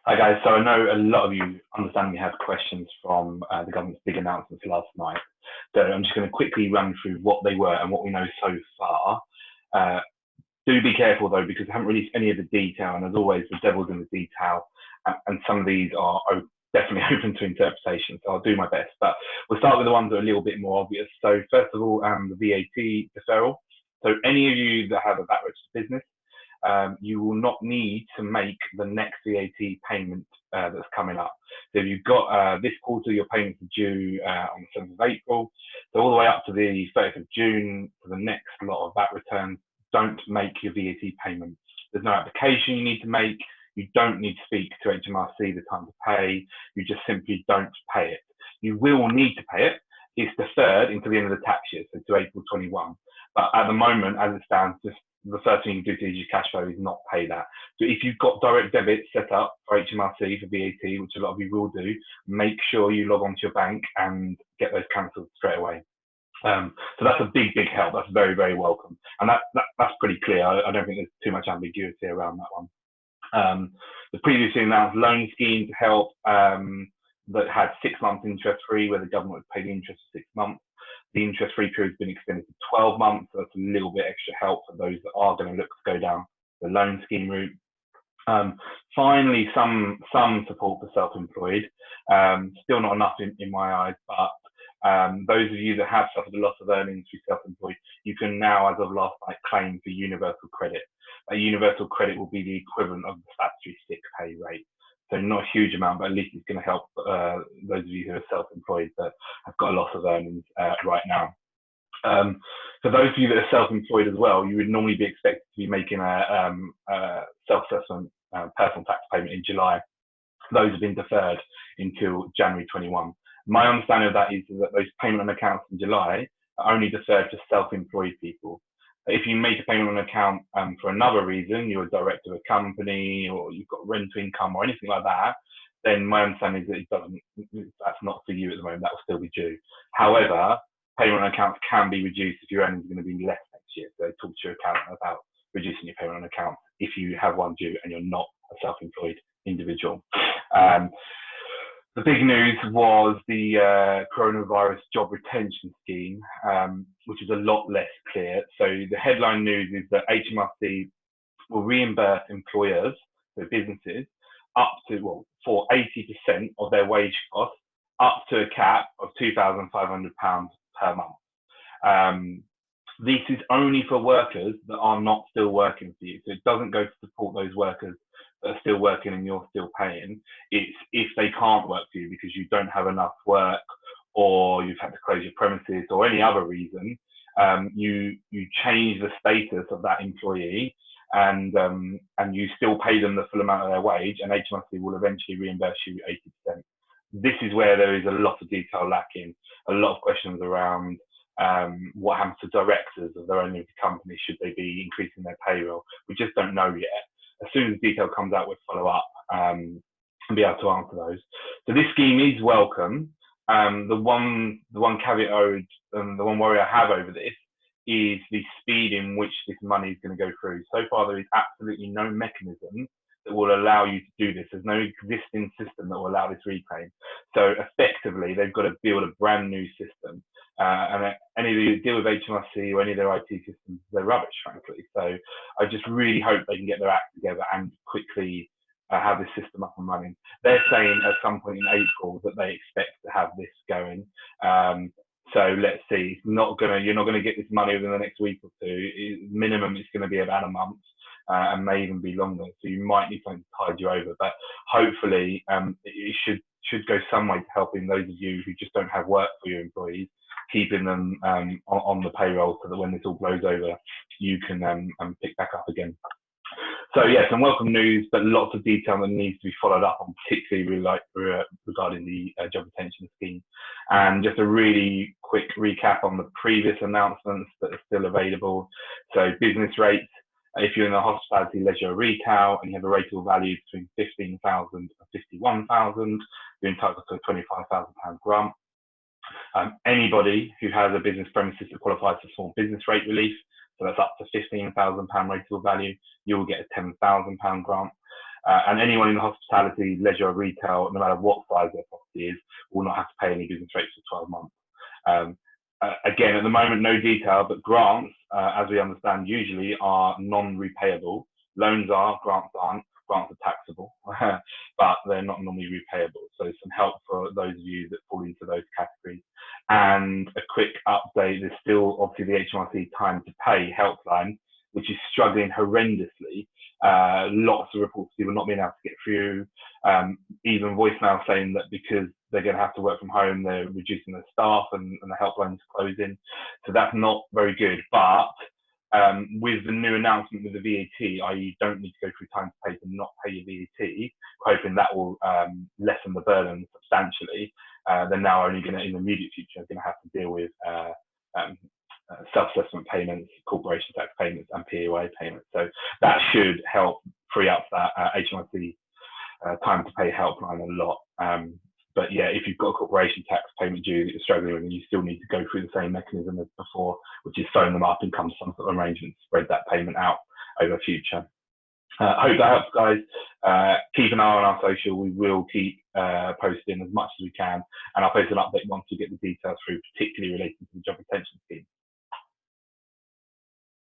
Hi guys, so I know a lot of you understandably had questions from the government's big announcements last night. So I'm just going to quickly run through what they were and what we know so far. Uh, do be careful though, because I haven't released any of the detail, and as always, the devil's in the detail, and some of these are definitely open to interpretation, so I'll do my best. But we'll start with the ones that are a little bit more obvious. So first of all, the VAT deferral. So any of you that have a VAT registered business, you will not need to make the next VAT payment that's coming up. So if you've got this quarter, your payments are due on the 7th of April. So all the way up to the 30th of June for the next lot of VAT returns, don't make your VAT payment. There's no application you need to make. You don't need to speak to HMRC the time to pay. You just simply don't pay it. You will need to pay it. It's deferred until the end of the tax year, so to April 21. But at the moment, as it stands, just the first thing you do to use your cash flow is not pay that. So if you've got direct debit set up for HMRC for VAT, which a lot of you will do, make sure you log on to your bank and get those cancelled straight away. So that's a big, big help. That's very, very welcome. And that's pretty clear. I don't think there's too much ambiguity around that one. The previously announced loan scheme to help that had 6 months interest free, where the government would pay the interest for 6 months. The interest-free period has been extended to 12 months, so that's a little bit extra help for those that are going to look to go down the loan scheme route. Finally, some support for self-employed. Still not enough in my eyes, but those of you that have suffered a loss of earnings through self-employed, you can now, as of last night, claim for universal credit. A universal credit will be the equivalent of the statutory sick pay rate. So not a huge amount, but at least it's going to help those of you who are self-employed that have got a loss of earnings right now. For those of you that are self-employed as well, you would normally be expected to be making a self-assessment personal tax payment in July. Those have been deferred until January 21. My understanding of that is that those payment on accounts in July are only deferred to self-employed people. If you make a payment on an account for another reason, you're a director of a company or you've got rental income or anything like that, then my understanding is that that's not for you at the moment. That will still be due. However, payment on accounts can be reduced if your earnings are going to be less next year. So talk to your accountant about reducing your payment on accounts if you have one due and you're not a self-employed individual. The big news was the coronavirus job retention scheme, which is a lot less clear. So the headline news is that HMRC will reimburse employers, so businesses, up to, well, for 80% of their wage costs, up to a cap of £2,500 per month. This is only for workers that are not still working for you. So it doesn't go to support those workers that are still working and you're still paying. It's if they can't work for you because you don't have enough work or you've had to close your premises or any other reason, you change the status of that employee and you still pay them the full amount of their wage, and HMRC will eventually reimburse you 80%. This is where there is a lot of detail lacking, a lot of questions around what happens to directors of their own limited company, should they be increasing their payroll? We just don't know yet. As soon as the detail comes out, we'll follow up and be able to answer those. So this scheme is welcome. The one caveat the one worry I have over this is the speed in which this money is going to go through. So far, there is absolutely no mechanism that will allow you to do this. There's no existing system that will allow this reclaim. So effectively, they've got to build a brand new system. And any of you deal with HMRC or any of their IT systems, they're rubbish, frankly. So I just really hope they can get their act together and quickly have this system up and running. They're saying at some point in April that they expect to have this going. So let's see. You're not gonna get this money within the next week or two. Minimum, it's going to be about a month. And may even be longer, so you might need something to tide you over. But hopefully, it should go some way to helping those of you who just don't have work for your employees, keeping them on the payroll, so that when this all blows over, you can pick back up again. So yes, some welcome news, but lots of detail that needs to be followed up on, particularly regarding the job retention scheme. And just a really quick recap on the previous announcements that are still available. So business rates. If you're in the hospitality, leisure, or retail, and you have a rateable value between 15,000 and 51,000, you're entitled to a £25,000 grant. Anybody who has a business premises that qualifies for small business rate relief, so that's up to £15,000 rateable value, you will get a £10,000 grant. And anyone in the hospitality, leisure, or retail, no matter what size their property is, will not have to pay any business rates for 12 months. Again, at the moment, no detail, but grants, as we understand, usually are non-repayable. Loans are, grants aren't. Grants are taxable, but they're not normally repayable. So some help for those of you that fall into those categories. And a quick update, there's still obviously the HMRC time to pay helpline, which is struggling horrendously. Lots of reports of people not being able to get through, even voicemail saying that because they're going to have to work from home, they're reducing their staff and the helpline is closing. So that's not very good. But with the new announcement with the VAT, i.e. you don't need to go through time to pay to not pay your VAT, we're hoping that will lessen the burden substantially. They're now only going to, in the immediate future, going to have to deal with self-assessment payments, corporation tax payments, and PAYE payments. So that should help free up that HMRC time to pay helpline a lot. But yeah, if you've got a corporation tax payment due that you're struggling with, you still need to go through the same mechanism as before, which is phone them up and come to some sort of arrangement to spread that payment out over future. Hope that helps, guys. Keep an eye on our social. We will keep posting as much as we can, and I'll post an update once we get the details through, particularly relating to the job retention scheme.